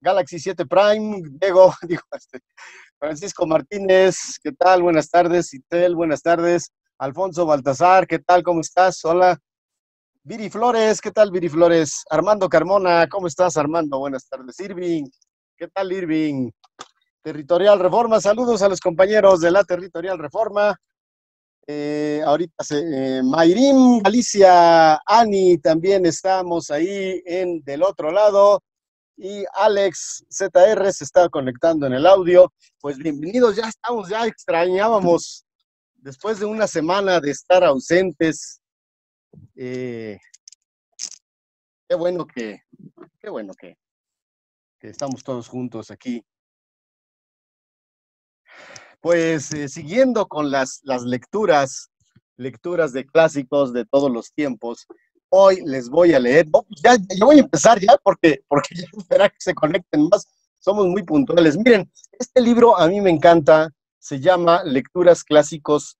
Galaxy 7 Prime, Diego, digo, Francisco Martínez, ¿qué tal? Buenas tardes, Itel, buenas tardes. Alfonso Baltazar, ¿qué tal? ¿Cómo estás? Hola. Viri Flores, ¿qué tal, Viri Flores? Armando Carmona, ¿cómo estás, Armando? Buenas tardes. Irving, ¿qué tal, Irving? Territorial Reforma, saludos a los compañeros de la Territorial Reforma. Ahorita Mayrim, Galicia, Ani, también estamos ahí del otro lado. Y Alex ZR se está conectando en el audio. Pues bienvenidos, ya estamos, ya extrañábamos después de una semana de estar ausentes. Qué bueno que estamos todos juntos aquí. Pues siguiendo con las lecturas de clásicos de todos los tiempos, hoy les voy a leer, ya voy a empezar ya porque ya espera que se conecten más, somos muy puntuales. Miren, este libro a mí me encanta, se llama Lecturas Clásicos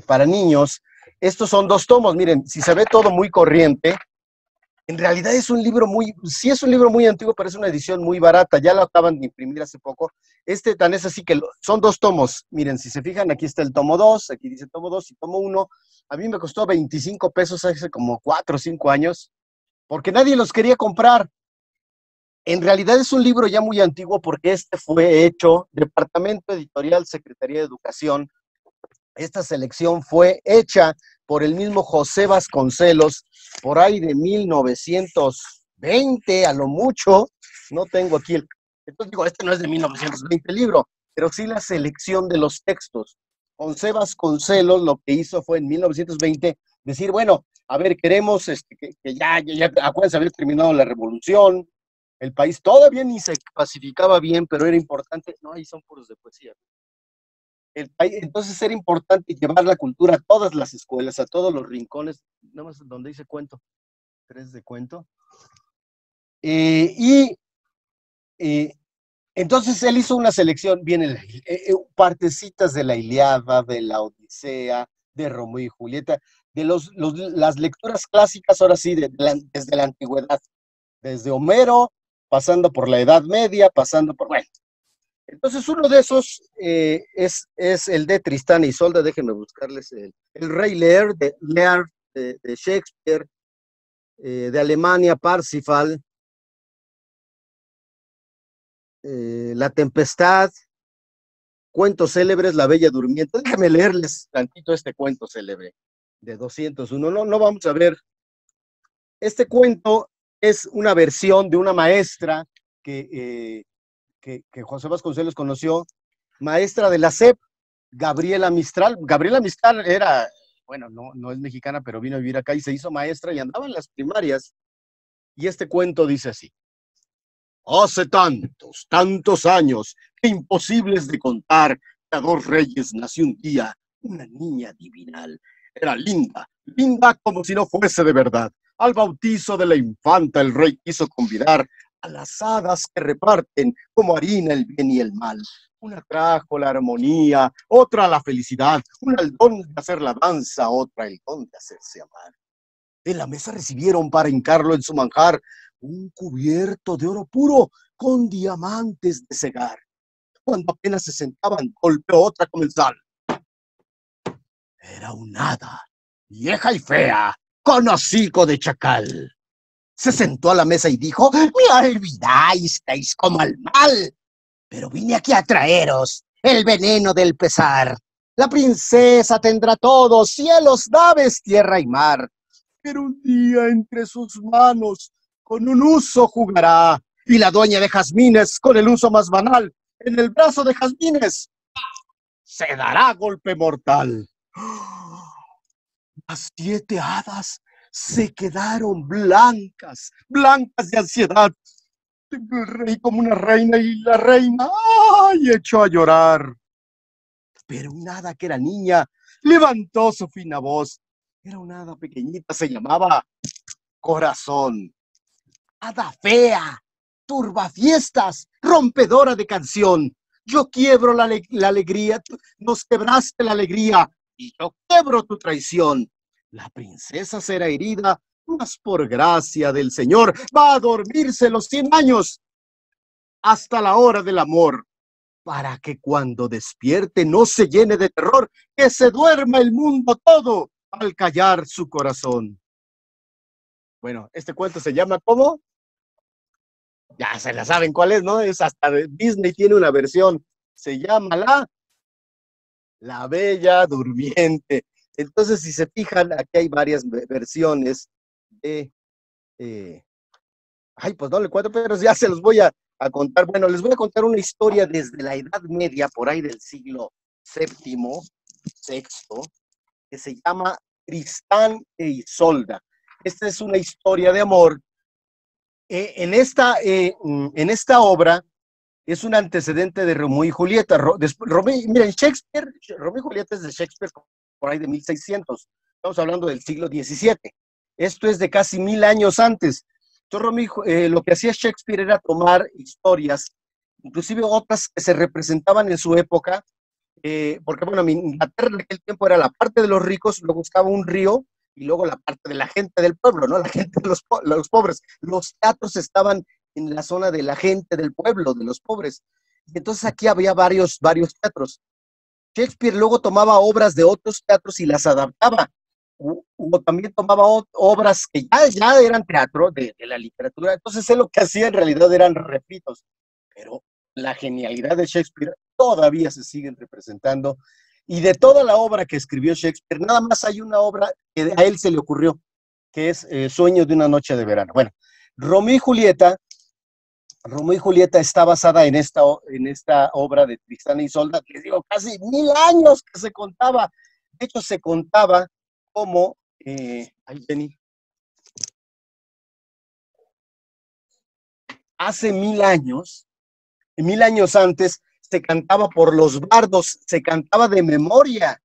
para Niños. Estos son 2 tomos, miren, si se ve todo muy corriente, en realidad es un libro sí es un libro muy antiguo, pero es una edición muy barata, ya lo acaban de imprimir hace poco. Tan es así que son 2 tomos, miren, si se fijan, aquí está el tomo 2, aquí dice tomo 2 y tomo 1, a mí me costó 25 pesos hace como 4 o 5 años, porque nadie los quería comprar. En realidad es un libro ya muy antiguo porque fue hecho, Departamento Editorial, Secretaría de Educación. Esta selección fue hecha por el mismo José Vasconcelos, por ahí de 1920, a lo mucho. No tengo aquí entonces digo, no es de 1920 el libro, pero sí la selección de los textos. José Vasconcelos lo que hizo fue en 1920 decir, bueno, a ver, queremos que ya acuérdense, había terminado la revolución, el país todavía ni se pacificaba bien, pero era importante, no, ahí son puros de poesía. Entonces era importante llevar la cultura a todas las escuelas, a todos los rincones, nada más donde dice cuento, 3 de cuento. Entonces él hizo una selección, vienen partecitas de la Ilíada, de la Odisea, de Romeo y Julieta, de las lecturas clásicas, ahora sí, desde la antigüedad, desde Homero, pasando por la Edad Media, pasando por, bueno. Entonces uno de esos es el de Tristán y Isolda, déjenme buscarles el Rey Lear de Shakespeare, de Alemania, Parsifal, La Tempestad, Cuentos Célebres, La Bella Durmiente. Déjenme leerles tantito este cuento célebre de 201. No vamos a ver. Este cuento es una versión de una maestra que José Vasconcelos conoció, maestra de la SEP, Gabriela Mistral. Gabriela Mistral era, bueno, no es mexicana, pero vino a vivir acá y se hizo maestra y andaba en las primarias. Y este cuento dice así: hace tantos años, que imposibles de contar, que a 2 reyes nació un día una niña divinal. Era linda como si no fuese de verdad. Al bautizo de la infanta el rey quiso convidar a las hadas que reparten como harina el bien y el mal. Una trajo la armonía, otra la felicidad, una el don de hacer la danza, otra el don de hacerse amar. De la mesa recibieron para hincarlo en su manjar un cubierto de oro puro con diamantes de cegar. Cuando apenas se sentaban, golpeó otra comensal. Era un hada, vieja y fea, con hocico de chacal. Se sentó a la mesa y dijo: me olvidasteis como al mal, pero vine aquí a traeros el veneno del pesar. La princesa tendrá todo, cielos, naves, tierra y mar, pero un día entre sus manos con un uso jugará, y la dueña de jazmines con el uso más banal, en el brazo de jazmines se dará golpe mortal. Las 7 hadas se quedaron blancas de ansiedad. El rey como una reina y la reina, ¡ay!, echó a llorar. Pero una hada que era niña levantó su fina voz. Era una hada pequeñita, se llamaba Corazón. Hada fea, turbafiestas, rompedora de canción. Yo quiebro la alegría, nos quebraste la alegría, y yo quiebro tu traición. La princesa será herida mas por gracia del Señor va a dormirse los 100 años hasta la hora del amor, para que cuando despierte no se llene de terror, que se duerma el mundo todo al callar su corazón. Bueno, este cuento se llama ¿cómo? Ya se la saben cuál es, ¿no? Es hasta Disney tiene una versión, se llama La Bella Durmiente. Entonces, si se fijan, aquí hay varias versiones de... pues no le cuento, pero ya se los voy a contar. Bueno, les voy a contar una historia desde la Edad Media, por ahí del siglo VII, sexto, que se llama Tristán e Isolda. Esta es una historia de amor. En esta obra es un antecedente de Romeo y Julieta. Miren, Shakespeare, Romeo y Julieta es de Shakespeare por ahí de 1600. Estamos hablando del siglo XVII. Esto es de casi 1000 años antes. Entonces, lo que hacía Shakespeare era tomar historias, inclusive otras que se representaban en su época, porque, bueno, Inglaterra en aquel tiempo era la parte de los ricos, luego estaba un río, y luego la parte de la gente del pueblo, ¿no? La gente de los pobres. Los teatros estaban en la zona de la gente del pueblo, de los pobres. Y entonces aquí había varios teatros. Shakespeare luego tomaba obras de otros teatros y las adaptaba. O también tomaba obras que ya eran teatro de la literatura. Entonces él lo que hacía en realidad eran refritos. Pero la genialidad de Shakespeare todavía se siguen representando. Y de toda la obra que escribió Shakespeare, nada más hay una obra que a él se le ocurrió, que es Sueño de una noche de verano. Bueno, Romeo y Julieta está basada en esta obra de Tristán e Isolda, que digo, casi 1000 años que se contaba. De hecho, se contaba como, Jenny, hace 1000 años antes, se cantaba por los bardos, se cantaba de memoria.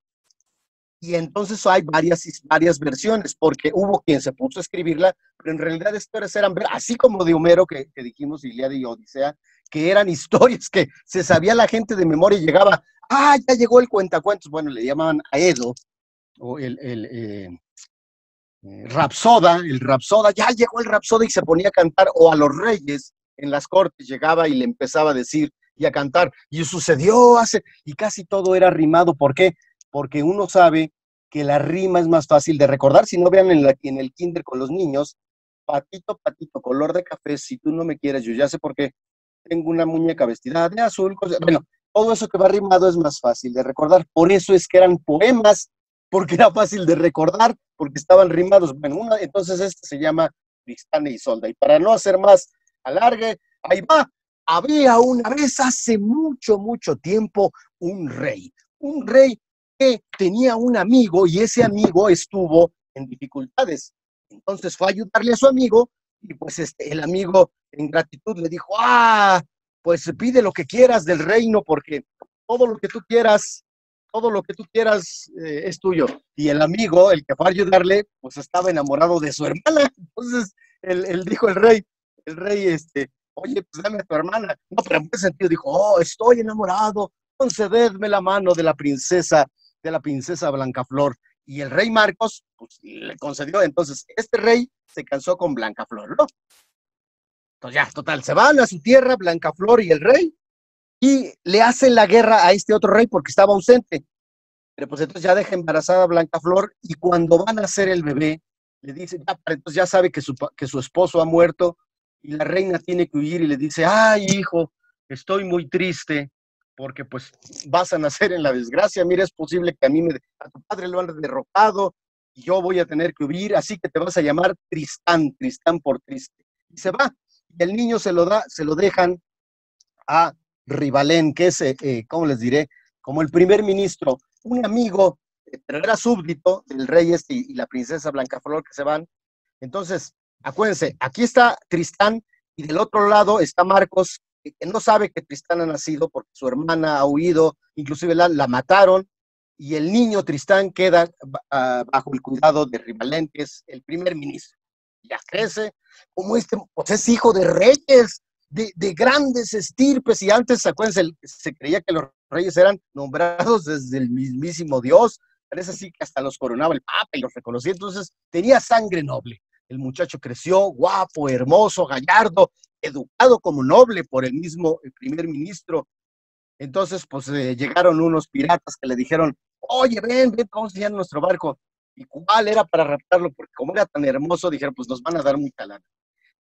Y entonces hay varias versiones, porque hubo quien se puso a escribirla, pero en realidad historias eran, así como de Homero, que dijimos, Ilíada y Odisea, que eran historias que se sabía la gente de memoria y llegaba, ya llegó el cuentacuentos, bueno, le llamaban a Edo, o el Rapsoda, ya llegó el Rapsoda y se ponía a cantar, o a los reyes en las cortes llegaba y le empezaba a decir y a cantar, y sucedió y casi todo era rimado. ¿Por qué? Porque uno sabe que la rima es más fácil de recordar. Si no, vean en el kinder con los niños, patito, patito, color de café, si tú no me quieres, yo ya sé por qué, tengo una muñeca vestida de azul, bueno, todo eso que va rimado es más fácil de recordar. Por eso es que eran poemas, porque era fácil de recordar, porque estaban rimados. Bueno, entonces este se llama Tristán e Isolda. Y para no hacer más alargue, ahí va. Había una vez, hace mucho, mucho tiempo, un rey que tenía un amigo y ese amigo estuvo en dificultades. Entonces fue a ayudarle a su amigo y pues el amigo en gratitud le dijo, pues pide lo que quieras del reino porque todo lo que tú quieras es tuyo. Y el amigo, el que fue a ayudarle, pues estaba enamorado de su hermana. Entonces él dijo el rey, oye, pues dame a tu hermana. No, pero en ese sentido dijo, estoy enamorado, concededme la mano de la princesa Blancaflor. Y el rey Marcos, pues le concedió. Entonces, este rey se casó con Blancaflor, ¿no? Entonces ya, total, se van a su tierra, Blancaflor y el rey, y le hacen la guerra a este otro rey porque estaba ausente. Pero pues entonces ya deja embarazada a Blancaflor y cuando van a hacer el bebé, le dice, entonces ya sabe que su esposo ha muerto y la reina tiene que huir y le dice, hijo, estoy muy triste porque pues vas a nacer en la desgracia, mira, es posible que a tu padre lo han derrotado y yo voy a tener que huir, así que te vas a llamar Tristán por triste. Y se va, y el niño se lo dejan a Rivalén, que es, ¿cómo les diré? Como el primer ministro, un amigo, pero era súbdito del rey y la princesa Blancaflor que se van. Entonces, acuérdense, aquí está Tristán y del otro lado está Marcos, que no sabe que Tristán ha nacido porque su hermana ha huido, inclusive la mataron, y el niño Tristán queda bajo el cuidado de Rivalén, que es el primer ministro. Ya crece, como pues es hijo de reyes, de grandes estirpes, y antes, acuérdense, se creía que los reyes eran nombrados desde el mismísimo Dios, parece así que hasta los coronaba el Papa y los reconocía, entonces tenía sangre noble. El muchacho creció guapo, hermoso, gallardo, educado como noble por el mismo primer ministro. Entonces, pues llegaron unos piratas que le dijeron, oye, ven, ven, vamos a enseñar nuestro barco. ¿Y cuál era para raptarlo? Porque como era tan hermoso, dijeron, pues nos van a dar mucha lana.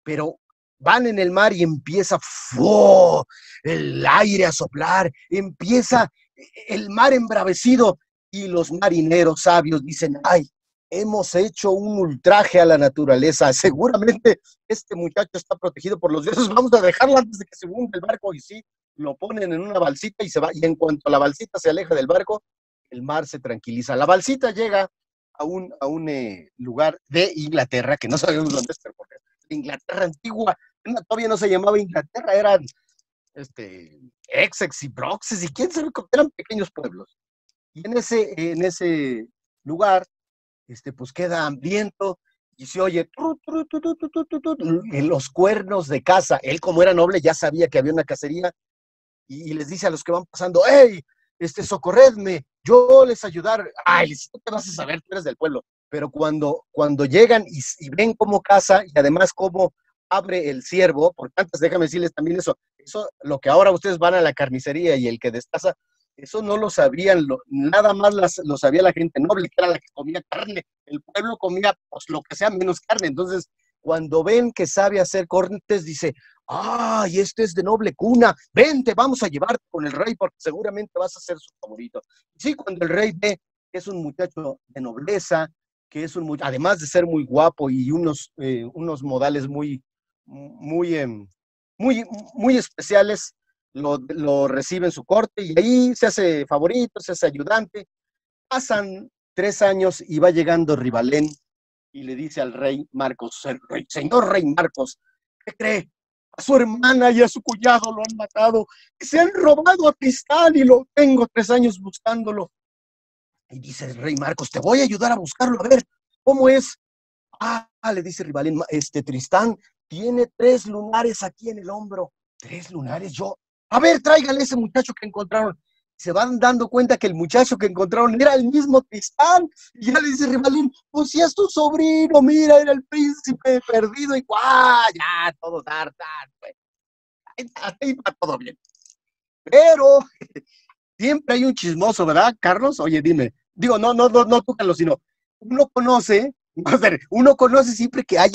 Pero van en el mar y empieza ¡fuu! El aire a soplar, empieza el mar embravecido y los marineros sabios dicen, ay, hemos hecho un ultraje a la naturaleza, seguramente este muchacho está protegido por los dioses, vamos a dejarlo antes de que se hunda el barco. Y sí, lo ponen en una balsita y se va, y en cuanto la balsita se aleja del barco, el mar se tranquiliza. La balsita llega a un lugar de Inglaterra, que no sabemos dónde es, pero porque Inglaterra antigua, todavía no se llamaba Inglaterra, eran Essex y Broxes y quién sabe, eran pequeños pueblos. Y en ese lugar, pues queda hambriento y se oye en los cuernos de caza. Él, como era noble, ya sabía que había una cacería y les dice a los que van pasando, hey, socorredme, yo les ayudar. Ay, tú te vas a saber, tú eres del pueblo. Pero cuando llegan y ven cómo caza y además cómo abre el ciervo, porque antes déjame decirles también eso lo que ahora ustedes van a la carnicería y el que destaza, eso no lo sabían, nada más lo sabía la gente noble, que era la que comía carne. El pueblo comía pues lo que sea menos carne. Entonces, cuando ven que sabe hacer cortes, dice, ¡ay, este es de noble cuna! Vente, vamos a llevarte con el rey porque seguramente vas a ser su favorito. Y sí, cuando el rey ve que es un muchacho de nobleza, que es además de ser muy guapo y unos modales muy, muy, muy especiales, lo recibe en su corte y ahí se hace favorito, se hace ayudante. Pasan 3 años y va llegando Rivalén y le dice al rey Marcos, señor rey Marcos, ¿qué cree? A su hermana y a su cuñado lo han matado, se han robado a Tristán y lo tengo 3 años buscándolo. Y dice el rey Marcos, te voy a ayudar a buscarlo, a ver, ¿cómo es? Le dice Rivalén, Tristán tiene 3 lunares aquí en el hombro. 3 lunares, a ver, tráigale ese muchacho que encontraron. Se van dando cuenta que el muchacho que encontraron era el mismo Tristán. Y ya le dice Rivalín, pues si es tu sobrino, mira, era el príncipe perdido y ya, todo dar, pues. Ahí va todo bien. Pero siempre hay un chismoso, ¿verdad, Carlos? Oye, dime. Digo, no tú, Carlos, sino uno conoce siempre que hay.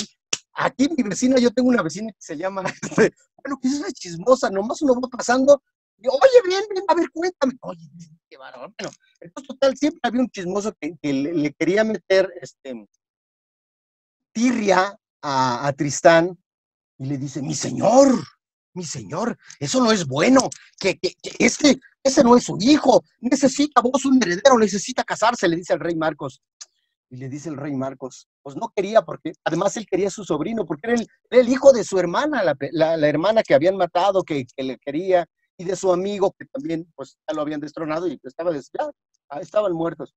Aquí mi vecina, yo tengo una vecina que se llama, bueno, que es una chismosa, nomás uno va pasando, y, oye, bien, a ver, cuéntame. Oye, qué bárbaro. Bueno, entonces, total, siempre había un chismoso que le quería meter tirria a Tristán y le dice, mi señor, eso no es bueno, que ese no es su hijo, necesita vos un heredero, necesita casarse, le dice al rey Marcos. Y le dice el rey Marcos, pues no quería, porque además él quería a su sobrino, porque era el hijo de su hermana, la hermana que habían matado, que le quería, y de su amigo, que también pues ya lo habían destronado y estaban muertos.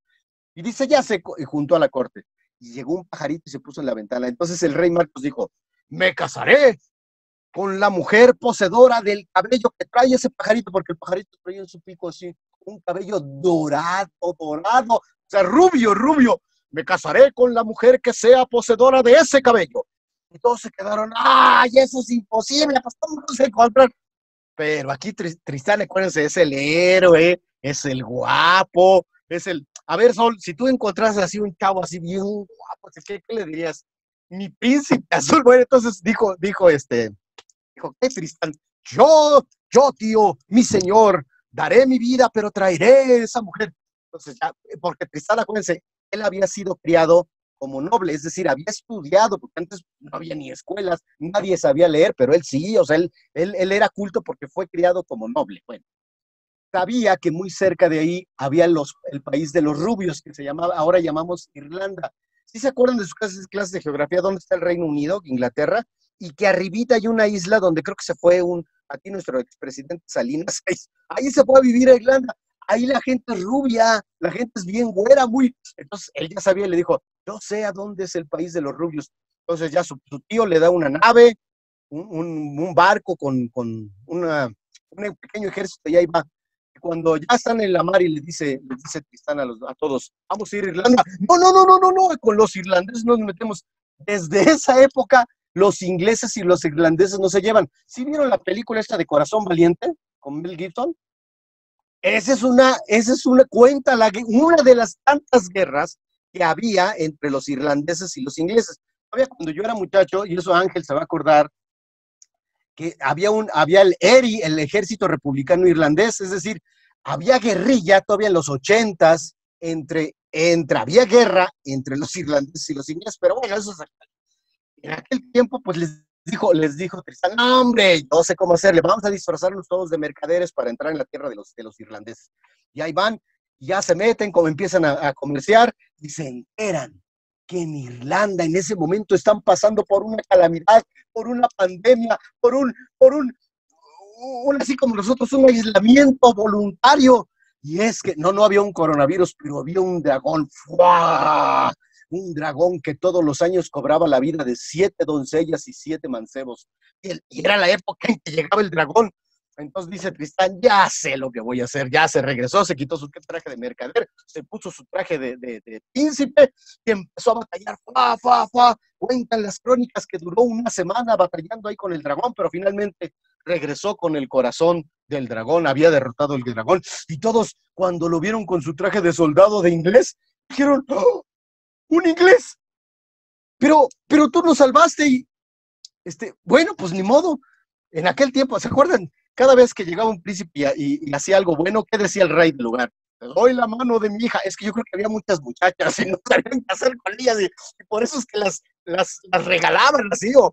Y dice, ya se juntó a la corte. Y llegó un pajarito y se puso en la ventana. Entonces el rey Marcos dijo, me casaré con la mujer poseedora del cabello que trae ese pajarito, porque el pajarito traía en su pico así, un cabello dorado, o sea, rubio. Me casaré con la mujer que sea poseedora de ese cabello. Y todos se quedaron, ¡ay, eso es imposible! Pues, ¿cómo se encontrar? Pero aquí Tristán, acuérdense, es el héroe, es el guapo, A ver, Sol, si tú encontrás así un chavo así bien guapo, ¿qué le dirías? Mi príncipe azul. Bueno, entonces dijo, ¿qué, Tristán? Tío, mi señor, daré mi vida, pero traeré esa mujer. Entonces ya, porque Tristán, acuérdense, él había sido criado como noble, es decir, había estudiado, porque antes no había ni escuelas, nadie sabía leer, pero él sí, o sea, él era culto porque fue criado como noble. Bueno, sabía que muy cerca de ahí había el país de los rubios, que ahora llamamos Irlanda. ¿Sí se acuerdan de sus clases de geografía? ¿Dónde está el Reino Unido, Inglaterra? Y que arribita hay una isla donde creo que se fue aquí nuestro expresidente Salinas, ahí se fue a vivir a Irlanda. Ahí la gente es rubia, la gente es bien güera, Entonces él ya sabía y le dijo, yo sé a dónde es el país de los rubios. Entonces ya su tío le da una nave, un barco con un pequeño ejército y ahí va. Cuando ya están en la mar y le dice Tristán a todos, vamos a ir a Irlanda. No, con los irlandeses nos metemos. desde esa época los ingleses y los irlandeses no se llevan. ¿Sí vieron la película esta de Corazón Valiente con Mel Gibson? Esa es una cuenta, una de las tantas guerras que había entre los irlandeses y los ingleses. Todavía cuando yo era muchacho, y eso Ángel se va a acordar, que había el ERI, el Ejército Republicano Irlandés, es decir, había guerrilla todavía en los 80s, había guerra entre los irlandeses y los ingleses, pero bueno, eso es en aquel tiempo, pues les dijo Tristán, no, hombre, yo sé cómo hacerle, vamos a disfrazarnos todos de mercaderes para entrar en la tierra de los irlandeses. Y ahí van, ya se meten, como empiezan a comerciar, y se enteran que en Irlanda en ese momento están pasando por una calamidad, por una pandemia, por un así como nosotros, un aislamiento voluntario. Y es que no había un coronavirus, pero había un dragón. ¡Fua! Un dragón que todos los años cobraba la vida de 7 doncellas y 7 mancebos. Y era la época en que llegaba el dragón. Entonces dice Tristán, ya sé lo que voy a hacer. Ya se regresó, se quitó su traje de mercader, se puso su traje de príncipe y empezó a batallar. Cuentan las crónicas que duró una semana batallando ahí con el dragón, pero finalmente regresó con el corazón del dragón, había derrotado el dragón. Y todos, cuando lo vieron con su traje de soldado de inglés, dijeron, ¡oh! ¡Un inglés! Pero tú nos salvaste y, bueno, pues ni modo. En aquel tiempo, ¿se acuerdan? Cada vez que llegaba un príncipe y hacía algo bueno, ¿qué decía el rey del lugar? Te doy la mano de mi hija. Es que yo creo que había muchas muchachas y no sabían qué hacer con ellas y por eso es que las regalaban así o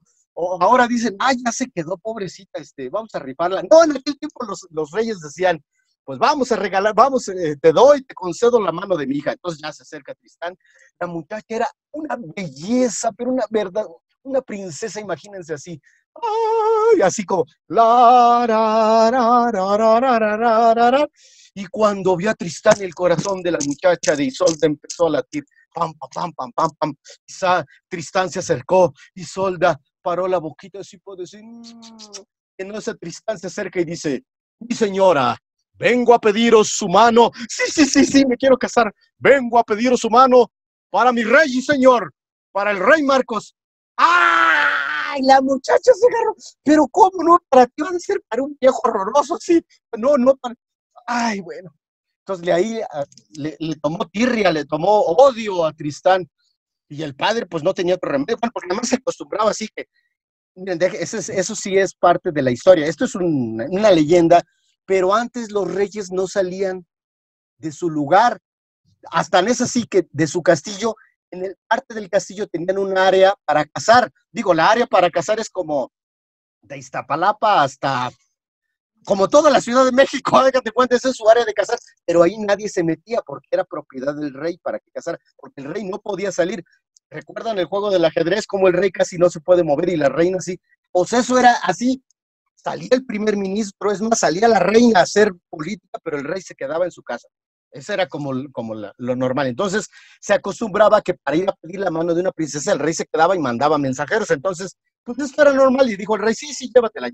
ahora dicen, ya se quedó pobrecita, vamos a rifarla. No, en aquel tiempo los reyes decían, pues vamos a regalar, te concedo la mano de mi hija. Entonces ya se acerca Tristán. La muchacha era una belleza, pero una verdad, una princesa, imagínense así. ¡Ay! Así como y cuando vio a Tristán, el corazón de la muchacha de Isolda empezó a latir. Pam, pam, pam, pam, pam. Tristán se acercó, Isolda paró la boquita así puede decir. Entonces Tristán se acerca y dice, mi señora, vengo a pediros su mano. Sí, me quiero casar. Vengo a pediros su mano para mi rey y señor, para el rey Marcos. ¡Ay! La muchacha se agarró. Pero ¿cómo no? ¿Para qué va a ser para un viejo horroroso así? No para... Ay, bueno. Entonces ahí le tomó tirria, le tomó odio a Tristán. Y el padre pues no tenía otro remedio, porque además se acostumbraba así que, miren, eso sí es parte de la historia. Esto es una leyenda, pero antes los reyes no salían de su lugar. Hasta en esa sí que de su castillo, en el parte del castillo tenían un área para cazar. Digo, la área para cazar es como de Iztapalapa hasta, como toda la Ciudad de México, déjate cuenta, esa es su área de cazar, pero ahí nadie se metía porque era propiedad del rey para que cazara, porque el rey no podía salir. ¿Recuerdan el juego del ajedrez? Como el rey casi no se puede mover y la reina sí. Pues eso era así. Salía el primer ministro, es más, salía la reina a hacer política, pero el rey se quedaba en su casa. Eso era como lo normal. Entonces se acostumbraba que para ir a pedir la mano de una princesa, el rey se quedaba y mandaba mensajeros. Entonces, pues esto era normal. Y dijo el rey, sí, llévatela.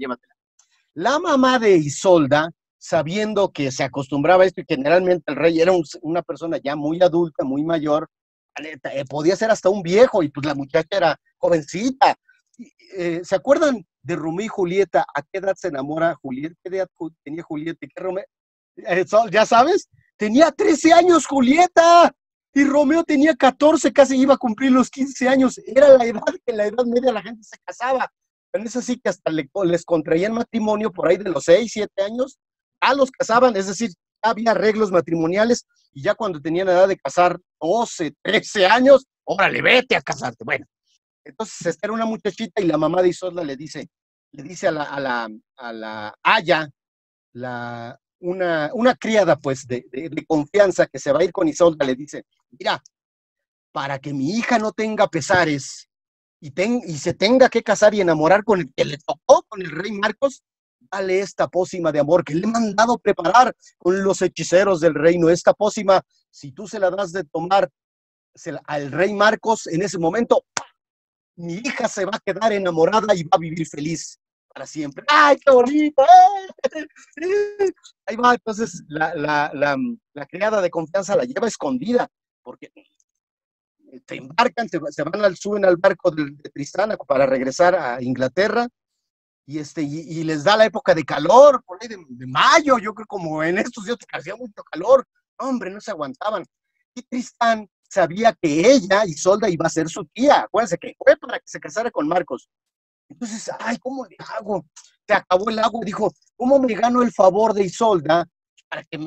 La mamá de Isolda, sabiendo que se acostumbraba a esto y que generalmente el rey era una persona ya muy adulta, muy mayor, podía ser hasta un viejo y pues la muchacha era jovencita. ¿Se acuerdan de Romeo y Julieta? ¿A qué edad se enamora Julieta? ¿Qué edad tenía Julieta? ¿Qué Romeo? ¿Ya sabes? Tenía 13 años Julieta y Romeo tenía 14, casi iba a cumplir los 15 años. Era la edad que en la Edad Media la gente se casaba. Pero es así que hasta les contraían matrimonio por ahí de los 6, 7 años. Los casaban, es decir, había arreglos matrimoniales y ya cuando tenían la edad de casar 12, 13 años, órale, vete a casarte. Bueno, entonces esta era una muchachita y la mamá de Isolda le dice a la Aya, una criada pues de confianza que se va a ir con Isolda, le dice, mira, para que mi hija no tenga pesares y se tenga que casar y enamorar con el que le tocó, con el rey Marcos, dale esta pócima de amor que le he mandado preparar con los hechiceros del reino. Esta pócima, si tú se la das de tomar al rey Marcos, en ese momento, mi hija se va a quedar enamorada y va a vivir feliz para siempre. ¡Ay, qué bonito! Ahí va, entonces la criada de confianza la lleva escondida, porque se embarcan, se van suben al barco de Tristán para regresar a Inglaterra, y les da la época de calor, por ahí de mayo, yo creo como en estos días que hacía mucho calor, no, hombre, no se aguantaban. Y Tristán sabía que ella, Isolda, iba a ser su tía, acuérdense que fue para que se casara con Marcos. Entonces, ay, ¿cómo le hago? Se acabó el agua, dijo, ¿cómo me gano el favor de Isolda para que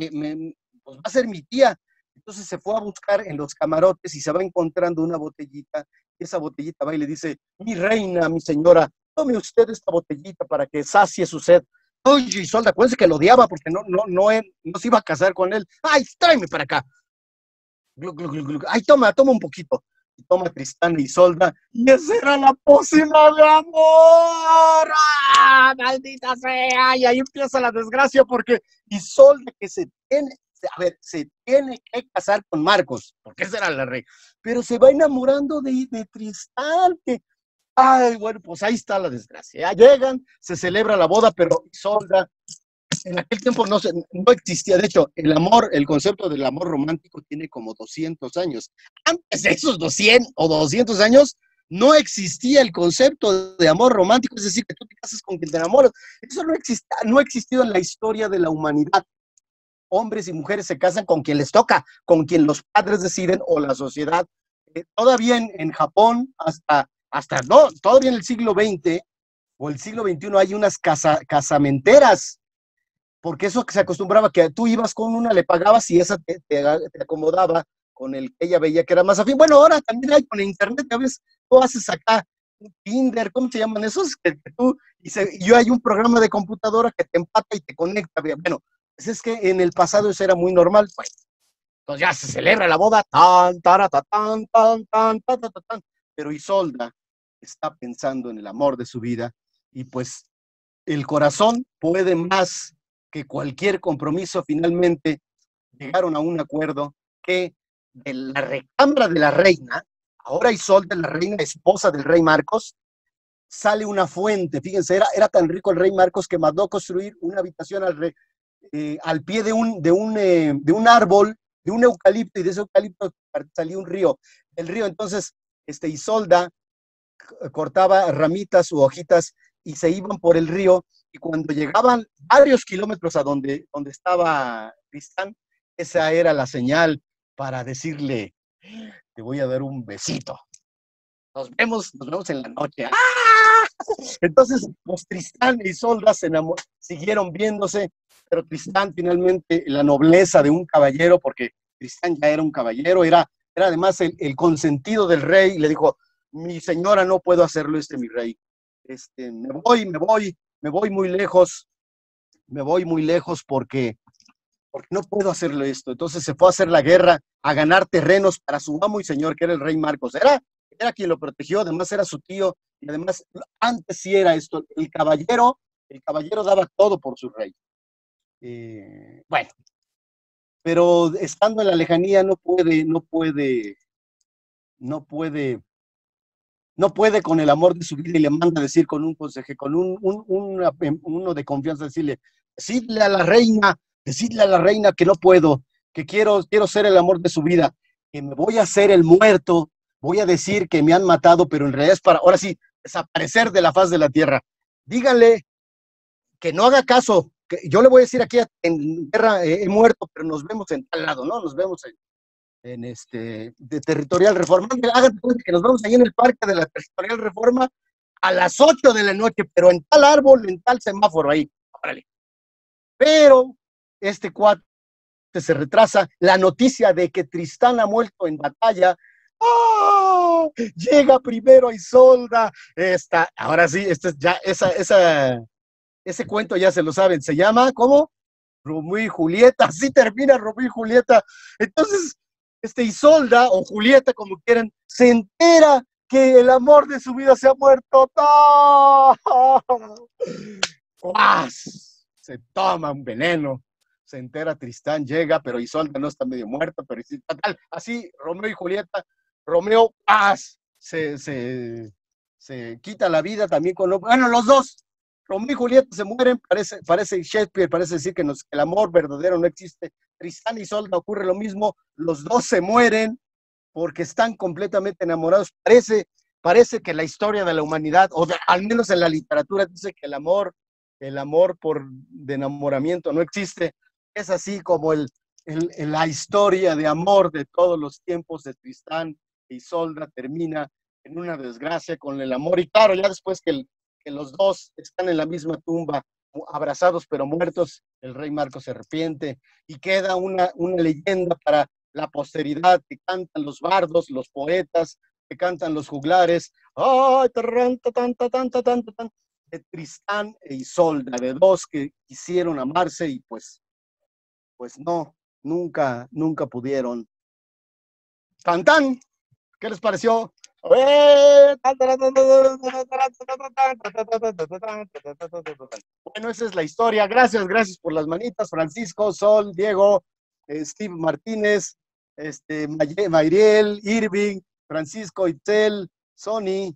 pues va a ser mi tía? Entonces se fue a buscar en los camarotes y se va encontrando una botellita, y esa botellita va y le dice, mi reina, mi señora, tome usted esta botellita para que sacie su sed. Oye, Isolda, acuérdense que lo odiaba porque no se iba a casar con él. Ay, tráeme para acá. Glu, glu, glu, glu. Ay, toma un poquito. Y toma Tristán y Isolda, y esa era la pócima de amor. ¡Ah, maldita sea! Y ahí empieza la desgracia porque Isolda que se tiene que casar con Marcos, porque esa era la rey, pero se va enamorando de Tristán, que, ay, bueno, pues ahí está la desgracia. Ya llegan, se celebra la boda, pero Isolda, en aquel tiempo no existía, de hecho, el concepto del amor romántico tiene como 200 años. Antes de esos 200 años, no existía el concepto de amor romántico, es decir, que tú te casas con quien te enamoras. Eso no ha existido en la historia de la humanidad. Hombres y mujeres se casan con quien les toca, con quien los padres deciden o la sociedad. Todavía en Japón, todavía en el siglo XX o el siglo XXI hay unas casamenteras, porque eso que se acostumbraba, que tú ibas con una, le pagabas y esa te acomodaba con el que ella veía que era más afín. Bueno, ahora también hay con internet, a veces tú haces acá un Tinder, ¿cómo se llaman esos? Y hay un programa de computadora que te empata y te conecta. Bueno, pues es que en el pasado eso era muy normal, pues. Entonces ya se celebra la boda, pero Isolda está pensando en el amor de su vida y pues el corazón puede más que cualquier compromiso. Finalmente llegaron a un acuerdo que de la recámara de la reina, ahora Isolda, la reina esposa del rey Marcos, sale una fuente. Fíjense, era tan rico el rey Marcos que mandó construir una habitación al pie de un árbol, de un eucalipto, y de ese eucalipto salía un río. El río, entonces, Isolda cortaba ramitas u hojitas y se iban por el río, y cuando llegaban varios kilómetros a donde estaba Tristán, esa era la señal para decirle, te voy a dar un besito. Nos vemos en la noche. ¡Ah! Entonces, pues Tristán y Isolda siguieron viéndose, pero Tristán finalmente, la nobleza de un caballero, porque Tristán ya era un caballero, era además el consentido del rey, y le dijo, mi señora, no puedo hacerlo, mi rey. Me voy muy lejos porque no puedo hacerlo esto. Entonces se fue a hacer la guerra, a ganar terrenos para su amo y señor, que era el rey Marcos. Era quien lo protegió, además era su tío, y además antes sí era esto, el caballero daba todo por su rey. Bueno, pero estando en la lejanía no puede con el amor de su vida, y le manda a decir con un consejo, con uno de confianza, decidle a la reina que no puedo, que quiero ser el amor de su vida, que me voy a hacer el muerto, voy a decir que me han matado, pero en realidad es para, ahora sí, desaparecer de la faz de la tierra. Díganle que no haga caso, que yo le voy a decir aquí en guerra he muerto, pero nos vemos en tal lado, ¿no? Nos vemos de Territorial Reforma. Hagan que nos vamos ahí en el parque de la Territorial Reforma a las 8 de la noche, pero en tal árbol, en tal semáforo ahí. Órale. Pero este cuate se retrasa. La noticia de que Tristán ha muerto en batalla. ¡Oh! Llega primero Isolda. Ahora sí, ya ese cuento ya se lo saben. Se llama, ¿cómo? Romeo y Julieta. Así termina Romeo y Julieta. Entonces, Isolda o Julieta, como quieran, se entera que el amor de su vida se ha muerto. ¡Oh! Se toma un veneno, se entera Tristán, llega, pero Isolda no está medio muerta, pero así Romeo y Julieta, Romeo se quita la vida también bueno, los dos, Romeo y Julieta se mueren, parece Shakespeare, parece decir que el amor verdadero no existe. Tristán y Isolda ocurre lo mismo, los dos se mueren, porque están completamente enamorados. Parece que la historia de la humanidad, al menos en la literatura, dice que el amor de enamoramiento no existe. Es así como la historia de amor de todos los tiempos de Tristán e Isolda termina en una desgracia con el amor. Y claro, ya después que los dos están en la misma tumba, abrazados pero muertos, el rey Marco se arrepiente y queda una leyenda para la posteridad, que cantan los bardos, los poetas, que cantan los juglares, ¡ay, de Tristán e Isolda, de dos que quisieron amarse y pues no, nunca pudieron. ¡Tan, tan! ¿Qué les pareció? Bueno, esa es la historia. Gracias por las manitas, Francisco, Sol, Diego, Steve Martínez, Mayriel, Irving, Francisco, Itzel, Sony,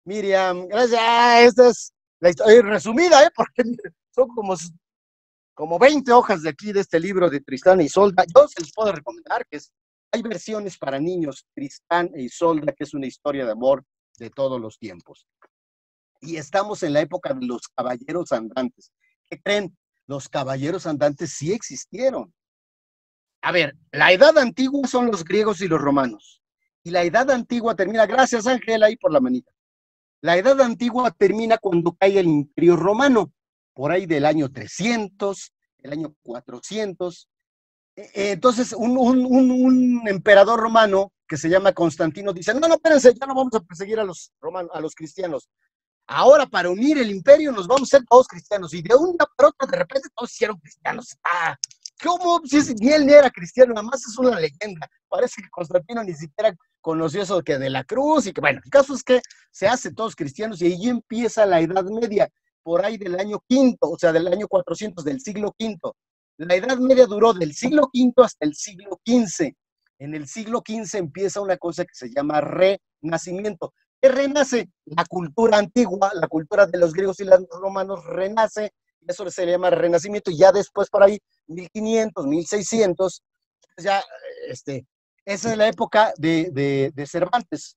Miriam. Gracias. Esta es la historia resumida, porque son como 20 hojas de aquí de este libro de Tristán e Isolda. Yo se les puedo recomendar que hay versiones para niños, Tristán e Isolda, que es una historia de amor de todos los tiempos. Y estamos en la época de los caballeros andantes. ¿Qué creen? Los caballeros andantes sí existieron. A ver, la edad antigua son los griegos y los romanos. Y la edad antigua termina, gracias Ángel, ahí por la manita. La edad antigua termina cuando cae el Imperio Romano, por ahí del año 300, el año 400. Entonces, un emperador romano que se llama Constantino dice, no, espérense, ya no vamos a perseguir a los romanos, a los cristianos. Ahora, para unir el imperio, nos vamos a ser todos cristianos. Y de un día para otro, de repente, todos hicieron cristianos. ¿Cómo? Si ni él ni era cristiano, nada más es una leyenda. Parece que Constantino ni siquiera conoció eso que de la cruz y que, bueno, el caso es que se hace todos cristianos y ahí empieza la Edad Media, por ahí del año V, o sea, del año 400, del siglo V. La Edad Media duró del siglo V hasta el siglo XV. En el siglo XV empieza una cosa que se llama renacimiento. ¿Qué renace? La cultura antigua, la cultura de los griegos y los romanos renace, y eso se le llama renacimiento, y ya después por ahí, 1500, 1600, ya, esa es la época de Cervantes.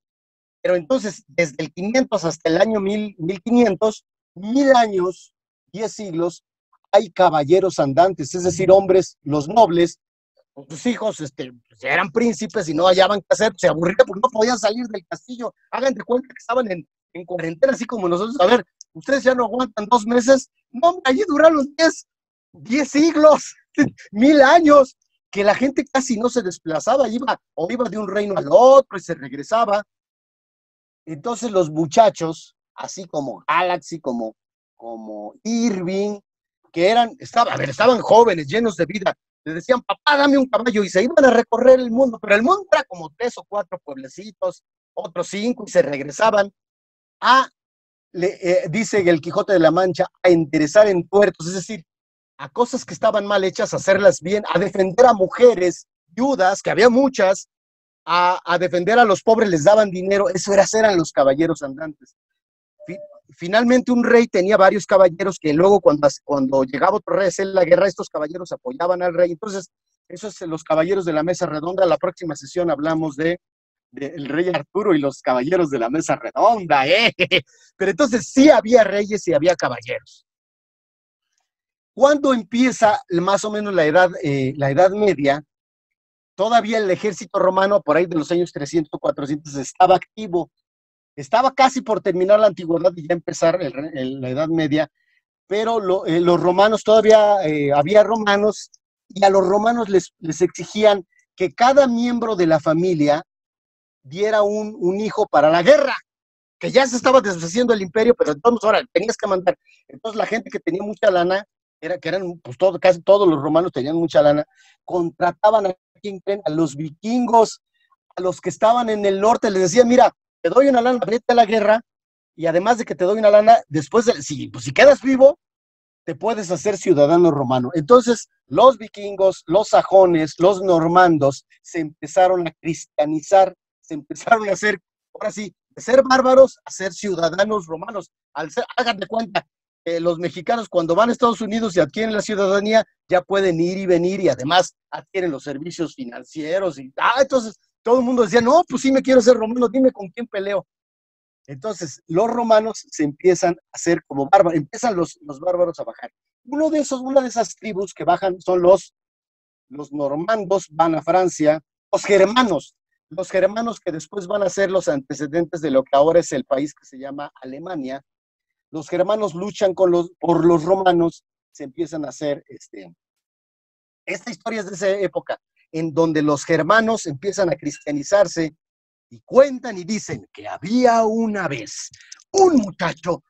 Pero entonces, desde el 500 hasta el año 1500, 1000 años, 10 siglos, hay caballeros andantes, es decir, hombres, los nobles, con sus hijos, eran príncipes y no hallaban qué hacer, se aburrían porque no podían salir del castillo. Hagan de cuenta que estaban en cuarentena, así como nosotros. A ver, ustedes ya no aguantan 2 meses. No, allí duraron 10 siglos, 1000 años, que la gente casi no se desplazaba, iba de un reino al otro y se regresaba. Entonces los muchachos, así como Galaxy, como Irving, que estaban jóvenes, llenos de vida, le decían, papá, dame un caballo, y se iban a recorrer el mundo, pero el mundo era como 3 o 4 pueblecitos, otros 5, y se regresaban dice el Quijote de la Mancha, a enderezar en tuertos, es decir, a cosas que estaban mal hechas, hacerlas bien, a defender a mujeres viudas, que había muchas, a defender a los pobres, les daban dinero. Eso eran los caballeros andantes. Finalmente un rey tenía varios caballeros que luego cuando llegaba otro rey a hacer la guerra, estos caballeros apoyaban al rey. Entonces, eso es los caballeros de la mesa redonda. La próxima sesión hablamos del rey Arturo y los caballeros de la mesa redonda, Pero entonces sí había reyes y había caballeros. ¿Cuándo empieza más o menos la Edad Media? Todavía el ejército romano, por ahí de los años 300, 400, estaba activo. Estaba casi por terminar la antigüedad y ya empezar la Edad Media, pero los romanos todavía, había romanos, y a los romanos les exigían que cada miembro de la familia diera un hijo para la guerra, que ya se estaba deshaciendo el imperio, pero entonces ahora tenías que mandar. Entonces la gente que tenía mucha lana, pues casi todos los romanos tenían mucha lana, contrataban a los vikingos, a los que estaban en el norte, les decían, mira, te doy una lana, vete a la guerra, y además de que te doy una lana, después, si quedas vivo, te puedes hacer ciudadano romano. Entonces, los vikingos, los sajones, los normandos, se empezaron a cristianizar, se empezaron a hacer, ahora sí, de ser bárbaros a ser ciudadanos romanos. Hagan de cuenta, los mexicanos cuando van a Estados Unidos y adquieren la ciudadanía, ya pueden ir y venir, y además adquieren los servicios financieros, entonces todo el mundo decía, no, pues sí me quiero ser romano, dime con quién peleo. Entonces, los romanos se empiezan a hacer como bárbaros, empiezan los bárbaros a bajar. Una de esas tribus que bajan son los normandos, van a Francia, los germanos que después van a ser los antecedentes de lo que ahora es el país que se llama Alemania. Los germanos luchan por los romanos, se empiezan a hacer, esta historia es de esa época, en donde los germanos empiezan a cristianizarse y cuentan y dicen que había una vez un muchacho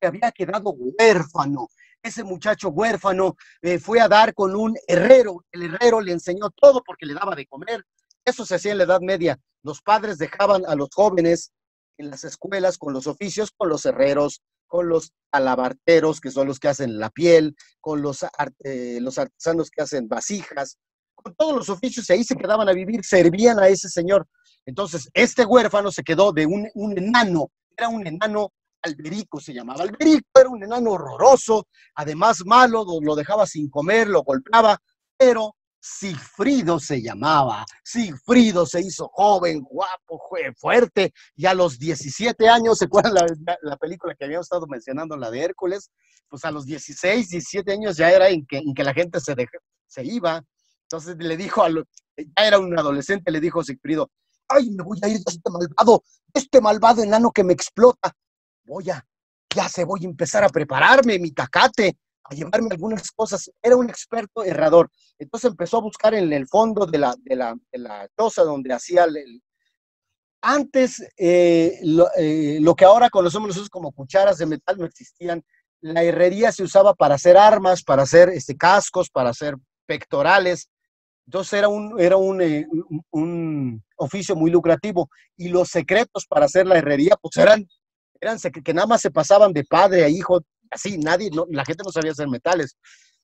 que había quedado huérfano. Ese muchacho huérfano fue a dar con un herrero. El herrero le enseñó todo porque le daba de comer. Eso se hacía en la Edad Media. Los padres dejaban a los jóvenes en las escuelas con los oficios, con los herreros, con los alabarteros, que son los que hacen la piel, con los artesanos que hacen vasijas, con todos los oficios, y ahí se quedaban a vivir, servían a ese señor. Entonces, este huérfano se quedó de un enano, era un enano Alberico, se llamaba. Alberico era un enano horroroso, además malo, lo dejaba sin comer, lo golpeaba, pero Sigfrido se llamaba. Sigfrido se hizo joven, guapo, fuerte, y a los 17 años, ¿se acuerdan la película que habíamos estado mencionando, la de Hércules? Pues a los 16, 17 años ya era en que la gente se iba. Entonces le dijo, ya era un adolescente, le dijo a Sigfrido, ay, me voy a ir de este malvado enano que me explota. Voy a empezar a prepararme mi tacate, a llevarme algunas cosas. Era un experto herrador. Entonces empezó a buscar en el fondo de la choza donde hacía antes, lo que ahora conocemos nosotros como cucharas de metal no existían. La herrería se usaba para hacer armas, para hacer cascos, para hacer pectorales. Entonces era un oficio muy lucrativo, y los secretos para hacer la herrería pues eran que nada más se pasaban de padre a hijo, así, la gente no sabía hacer metales.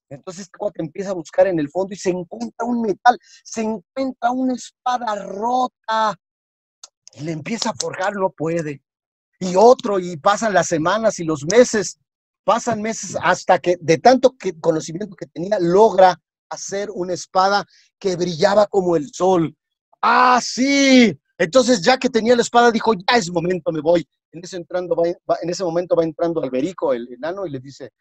Entonces este cuate empieza a buscar en el fondo y se encuentra un metal, se encuentra una espada rota, y le empieza a forjar, no puede. Y otro, y pasan las semanas y los meses, pasan meses hasta que de tanto conocimiento que tenía, logra hacer una espada que brillaba como el sol. ¡Ah, sí! Entonces, ya que tenía la espada, dijo, ya es momento, me voy. En ese momento va entrando Alberico, el enano, y le dice,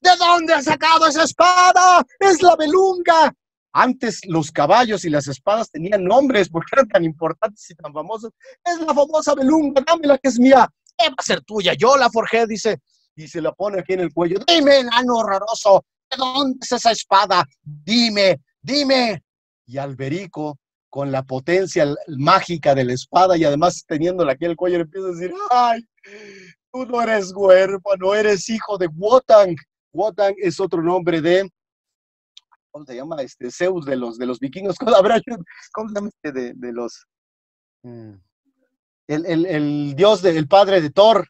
¿de dónde has sacado esa espada? ¡Es la Belunga! Antes los caballos y las espadas tenían nombres porque eran tan importantes y tan famosos. Es la famosa Belunga, dámela que es mía. ¿Qué va a ser tuya? Yo la forjé, dice, y se la pone aquí en el cuello. Dime, enano horroroso, ¿de dónde es esa espada? Dime, dime. Y Alberico, con la potencia mágica de la espada y además teniéndola aquí en el cuello, le empieza a decir, ay, tú no eres huérfano, eres hijo de Wotan. Wotan es otro nombre de, ¿cómo se llama? Zeus de los vikingos. ¿Cómo se llama de los? El dios, el padre de Thor.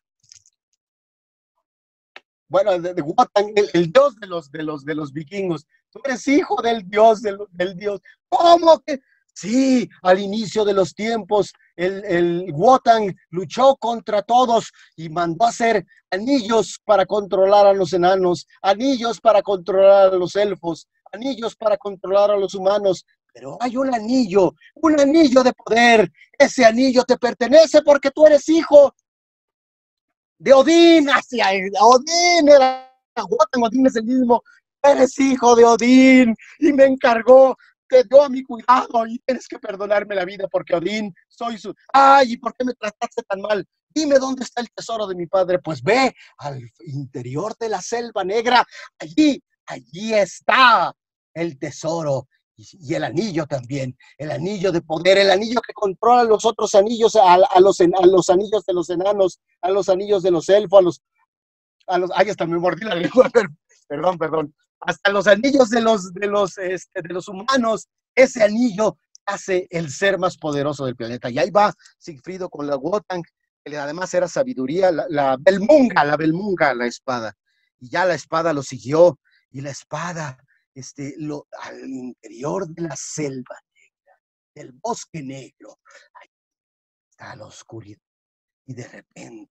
Bueno, de Wotan, el dios de los vikingos. Tú eres hijo del dios, del dios. ¿Cómo que? Sí, al inicio de los tiempos, el Wotan luchó contra todos y mandó a hacer anillos para controlar a los enanos, anillos para controlar a los elfos, anillos para controlar a los humanos. Pero hay un anillo de poder. Ese anillo te pertenece porque tú eres hijo de Odín. Hacia Odín era Wotan, Odín es el mismo. Eres hijo de Odín y me encargó, te dio a mi cuidado y tienes que perdonarme la vida porque Odín soy su... Ay, ¿y por qué me trataste tan mal? Dime dónde está el tesoro de mi padre. Pues ve al interior de la selva negra. Allí está el tesoro. Y el anillo también, el anillo de poder, el anillo que controla los otros anillos, a los anillos de los enanos, a los anillos de los elfos, ay, hasta me mordí la lengua, perdón, hasta los anillos de los humanos. Ese anillo hace el ser más poderoso del planeta. Y ahí va Sigfrido con la Wotan, que además era sabiduría, la Belmunga, la espada. Y ya la espada lo siguió, y la espada, al interior de la selva negra, del bosque negro, ahí está la oscuridad. Y de repente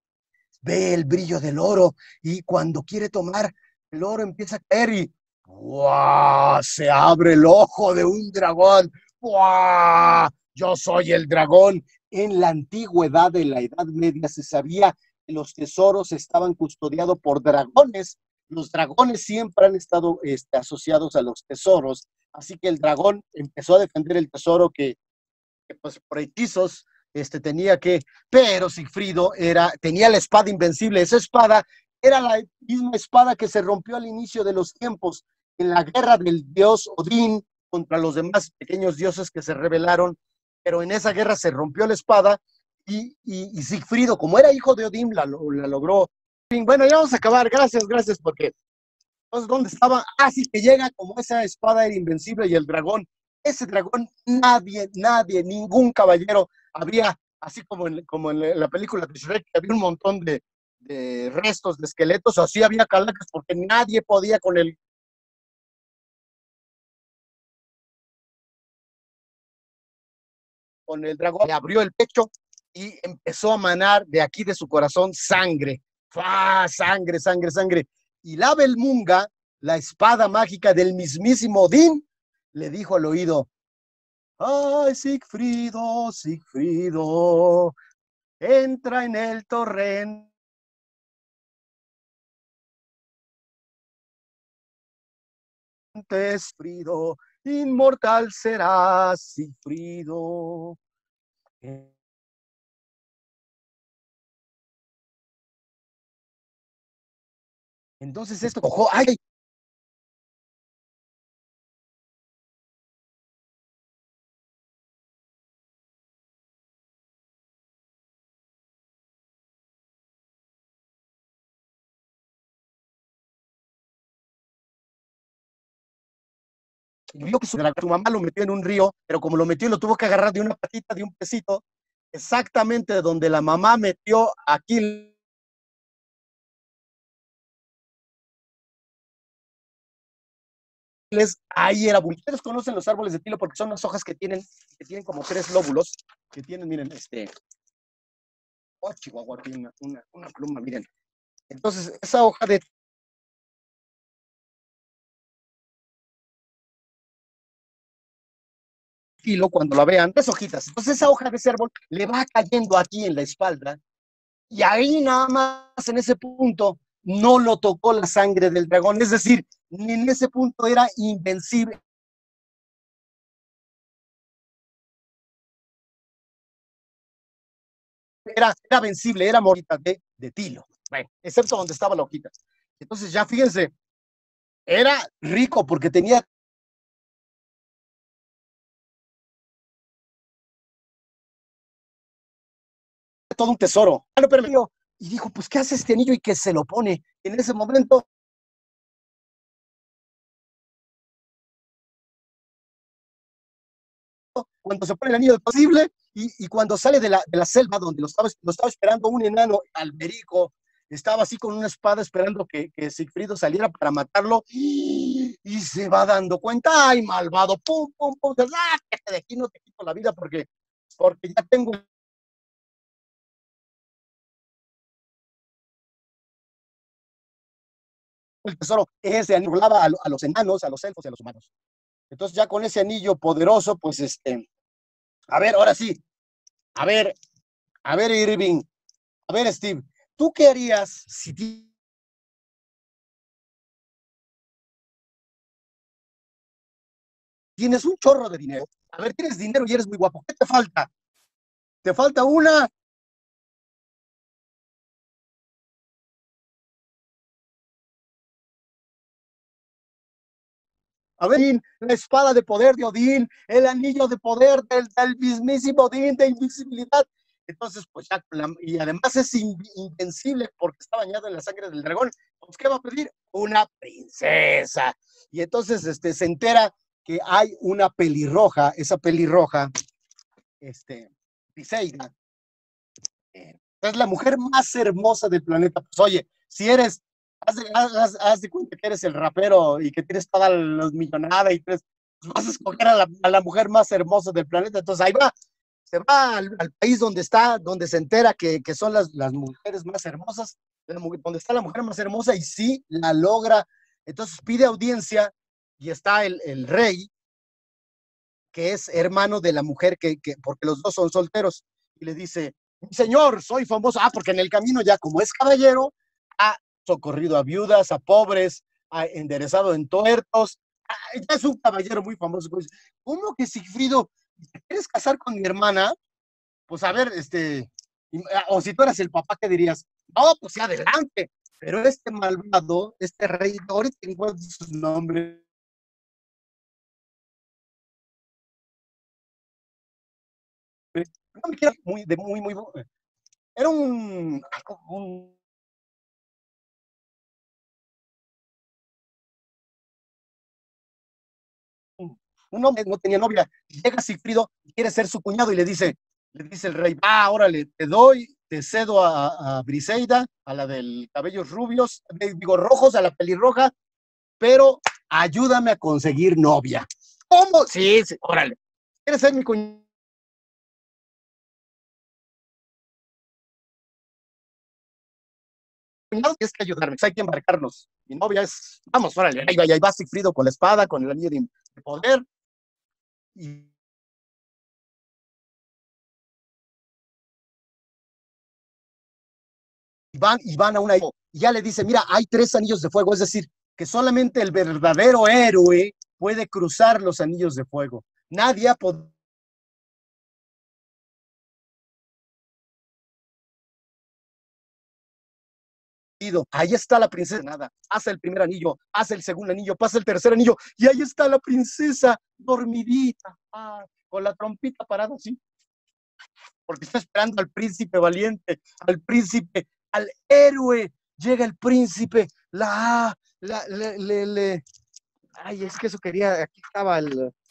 ve el brillo del oro, y cuando quiere tomar, el oro empieza a caer y ¡guau! Se abre el ojo de un dragón. ¡Guau! yo soy el dragón. En la antigüedad, de la Edad Media, se sabía que los tesoros estaban custodiados por dragones. Los dragones siempre han estado asociados a los tesoros, así que el dragón empezó a defender el tesoro que pues por hechizos tenía que, pero Sigfrido tenía la espada invencible. Esa espada era la misma espada que se rompió al inicio de los tiempos en la guerra del dios Odín contra los demás pequeños dioses que se rebelaron, pero en esa guerra se rompió la espada y Sigfrido, como era hijo de Odín, la logró. Bueno, ya vamos a acabar, gracias, porque entonces, ¿dónde estaba? Así que llega, como esa espada era invencible y el dragón, ese dragón, nadie, ningún caballero había, así como en la película de Shrek, que había un montón de restos, de esqueletos, así había calacas, porque nadie podía con el dragón. Le abrió el pecho y empezó a manar de aquí de su corazón sangre. ¡Fua! Sangre. Y la Belmunga, la espada mágica del mismísimo Odín, le dijo al oído: ay, Sigfrido, entra en el torrente, Sigfrido, inmortal serás, Sigfrido. Entonces esto cojo, ay, vio que su mamá lo metió en un río, pero como lo metió, lo tuvo que agarrar de una patita, de un pesito, exactamente donde la mamá metió aquí. Ahí era. Ustedes conocen los árboles de tilo porque son las hojas que tienen como tres lóbulos, que tienen, miren, oh, Chihuahua, tiene una pluma, miren. Entonces, esa hoja de tilo, cuando la vean, tres hojitas. Entonces, esa hoja de ese árbol le va cayendo aquí en la espalda, y ahí nada más en ese punto no lo tocó la sangre del dragón, es decir, en ese punto era invencible, era vencible, era morita de tilo, bueno, excepto donde estaba la hojita. Entonces ya fíjense, era rico porque tenía todo un tesoro. Ah, no, pero y dijo, pues, ¿qué hace este anillo? Y que se lo pone. En ese momento, cuando se pone el anillo posible y cuando sale de la selva donde lo estaba esperando un enano alberico, estaba así con una espada esperando que Sigfrido saliera para matarlo y se va dando cuenta, ay, malvado, pum, pum, pum, que de aquí no te quito la vida porque ya tengo el tesoro. Ese anillo hablaba a los enanos, a los elfos y a los humanos. Entonces ya con ese anillo poderoso, pues a ver, ahora sí, a ver, Irving, a ver, Steve, ¿tú qué harías si tienes un chorro de dinero? A ver, tienes dinero y eres muy guapo. ¿Qué te falta? ¿Te falta una? A ver, la espada de poder de Odín, el anillo de poder del mismísimo Odín de invisibilidad. Entonces, pues ya, y además es invencible porque está bañado en la sangre del dragón. Pues, ¿qué va a pedir? Una princesa. Y entonces se entera que hay una pelirroja, esa pelirroja, Briseida, es la mujer más hermosa del planeta. Pues oye, si eres, haz de cuenta que eres el rapero y que tienes toda la millonada y pues vas a escoger a la mujer más hermosa del planeta. Entonces ahí va, se va al país donde se entera que son las mujeres más hermosas, donde está la mujer más hermosa y sí la logra. Entonces pide audiencia y está el rey que es hermano de la mujer porque los dos son solteros, y le dice, señor, soy famoso, porque en el camino ya como es caballero, ha socorrido a viudas, a pobres, ha enderezado en tuertos, ya es un caballero muy famoso. Pues, ¿cómo que Sigfrido, te quieres casar con mi hermana? Pues a ver, o si tú eras el papá, ¿qué dirías? No, pues sí, adelante, pero este malvado, este rey, ahorita encuentro su nombre, no me quiero muy, era un hombre, no tenía novia, llega Sigfrido, quiere ser su cuñado y le dice el rey, órale, te cedo a Briseida, a la del cabellos rubios, digo rojos, a la pelirroja, pero ayúdame a conseguir novia. ¿Cómo? Sí, sí, órale. ¿Quieres ser mi cuñado? Tienes que ayudarme, hay que embarcarnos. Mi novia es, vamos, órale, ahí va Sigfrido con la espada, con el anillo de poder, y van a una, y ya le dice, mira, hay 3 anillos de fuego, es decir, que solamente el verdadero héroe puede cruzar los anillos de fuego. Nadie ha podido. Ahí está la princesa, nada, hace el primer anillo, hace el segundo anillo, pasa el tercer anillo, y ahí está la princesa dormidita, con la trompita parada así, porque está esperando al príncipe valiente, al príncipe, al héroe. Llega el príncipe, ay, es que eso quería, aquí estaba llega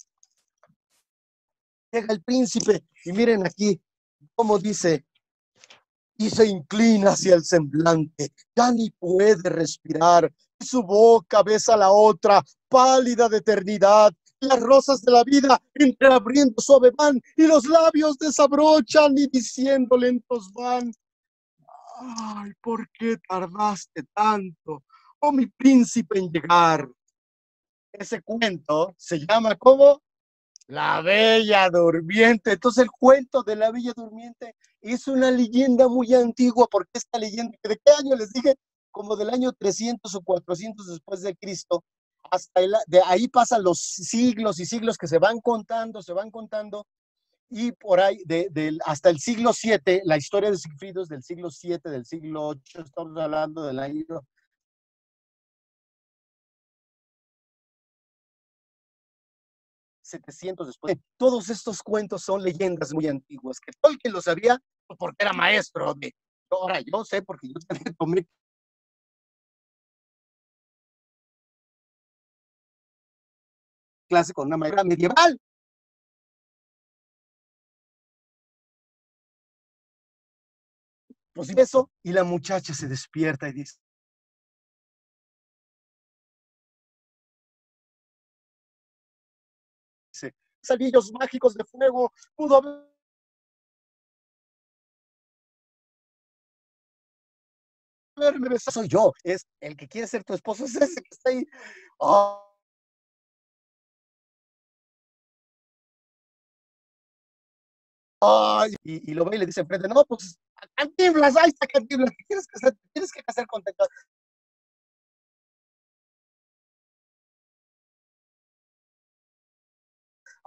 el príncipe, y miren aquí cómo dice, y se inclina hacia el semblante, ya ni puede respirar, y su boca besa la otra, pálida de eternidad, las rosas de la vida entreabriendo suave van, y los labios desabrochan y diciendo lentos van, ay, ¿por qué tardaste tanto, oh mi príncipe, en llegar? Ese cuento se llama como La Bella Durmiente. Entonces el cuento de la Bella Durmiente es una leyenda muy antigua, porque esta leyenda, ¿de qué año les dije? Como del año 300 o 400 después de Cristo, de ahí pasan los siglos y siglos que se van contando, y por ahí, hasta el siglo VII, la historia de Sigfrido es del siglo VII, del siglo VIII, estamos hablando del año 700 después. Todos estos cuentos son leyendas muy antiguas, que Tolkien lo sabía porque era maestro de. Ahora yo sé porque yo también tomé clase con una maestra medieval. Pues eso, y la muchacha se despierta y dice, salillos mágicos de fuego, pudo haberme besado. Soy yo, es el que quiere ser tu esposo, es ese que está ahí. Oh, oh, y lo ve y le dice enfrente, no, pues Cantinflas, ahí está Cantinflas, tienes que casar con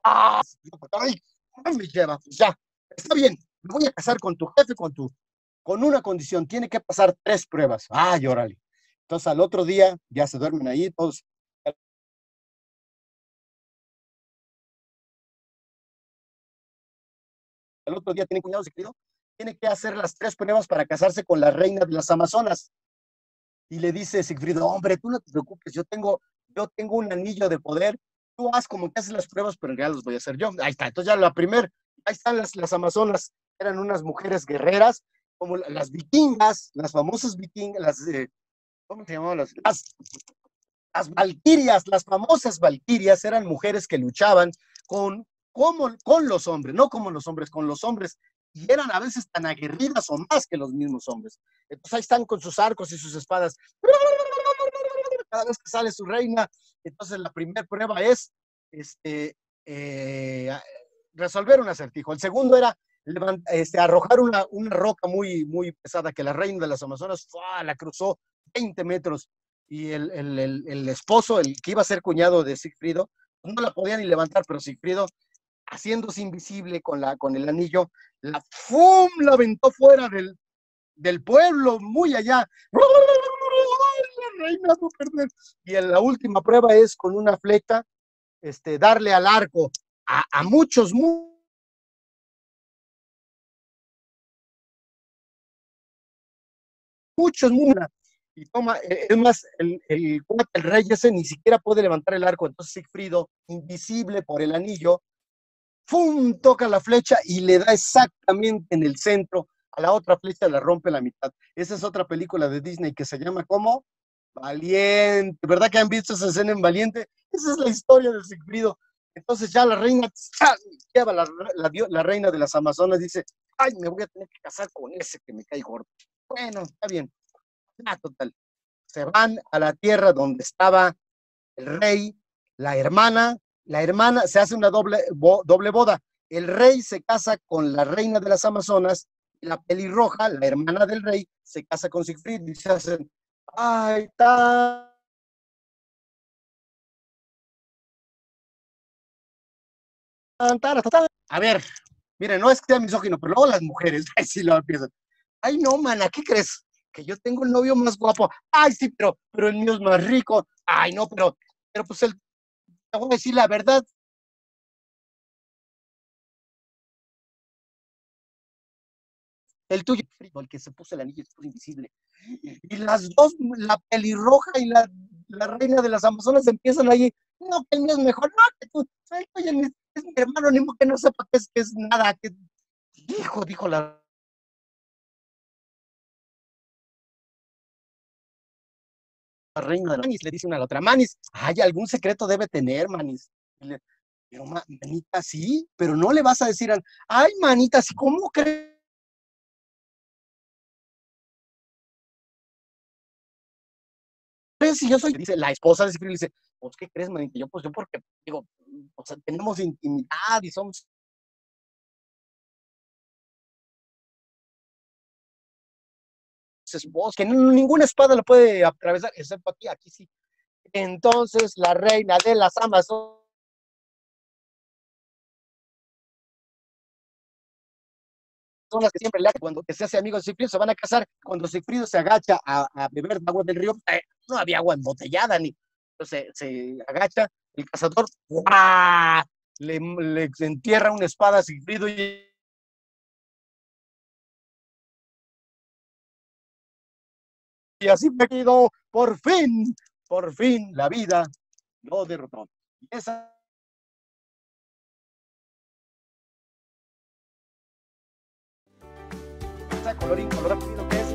ay, me lleva, pues ya, está bien, me voy a casar con tu jefe, con una condición, tiene que pasar 3 pruebas. Ay, órale. Entonces al otro día ya se duermen ahí todos. El otro día tiene cuñado querido, tiene que hacer las 3 pruebas para casarse con la reina de las Amazonas. Y le dice Sigfrido, hombre, tú no te preocupes, yo tengo un anillo de poder, tú haz como que haces las pruebas, pero ya los voy a hacer yo. Ahí está, entonces ya la primera, ahí están las Amazonas, eran unas mujeres guerreras, como las vikingas, las famosas vikingas, ¿cómo se llamaban? Las valquirias, las famosas valquirias, eran mujeres que luchaban con los hombres, no como los hombres, con los hombres, y eran a veces tan aguerridas o más que los mismos hombres. Entonces ahí están con sus arcos y sus espadas, cada vez que sale su reina. Entonces la primera prueba es, este, resolver un acertijo. El segundo era arrojar una roca muy pesada que la reina de las Amazonas la cruzó 20 metros y el esposo, el que iba a ser cuñado de Sigfrido, no la podía ni levantar, pero Sigfrido, haciéndose invisible con el anillo, ¡fum! La aventó fuera del pueblo, muy allá. La reina no perder. Y la última prueba es con una flecha, darle al arco a muchos, muchos, y toma, es más, el rey ese ni siquiera puede levantar el arco, entonces Sigfrido, invisible por el anillo, ¡fum! Toca la flecha y le da exactamente en el centro, a la otra flecha la rompe la mitad. Esa es otra película de Disney que se llama ¿cómo? Valiente, ¿verdad que han visto esa escena en Valiente? Esa es la historia de Sigfrido. Entonces ya la reina, lleva la reina de las Amazonas, dice, ay, me voy a tener que casar con ese que me cae gordo. Bueno, está bien. Total. Se van a la tierra donde estaba el rey, la hermana se hace una doble boda. El rey se casa con la reina de las Amazonas, y la pelirroja, la hermana del rey, se casa con Siegfried y se hacen, ay, a ver, miren, no es que sea misógino, pero luego las mujeres, ay, sí lo empiezan. Ay, no, mana, ¿qué crees? Que yo tengo el novio más guapo. Ay, sí, pero el mío es más rico. Ay, no, pero pues te voy a decir la verdad, el tuyo, el que se puso el anillo es invisible. Y las dos, la pelirroja y la reina de las Amazonas empiezan ahí, no, que el mío es mejor, no, que tú, oye, es mi hermano, ni modo que no sepa que es nada, que dijo la reina de Manis, le dice una a la otra, Manis, ay, algún secreto debe tener, Manis. Pero manita, sí, pero no le vas a decir, ay, manita, sí, ¿cómo crees? Si yo soy, dice la esposa de Cifril, dice, pues, ¿qué crees, manita? Yo porque, digo, o sea, tenemos intimidad y somos esposos, que ninguna espada lo puede atravesar, excepto aquí sí. Entonces, la reina de las Amazonas, son las que siempre le cuando se hace amigo de Cifrido, se van a casar, cuando Cifrido se agacha a beber agua del río, no había agua embotellada, ni entonces se agacha, el cazador ¡guau! Le entierra una espada a Cifrido y así me quedó, por fin la vida lo derrotó. Y esa colorín colorado que es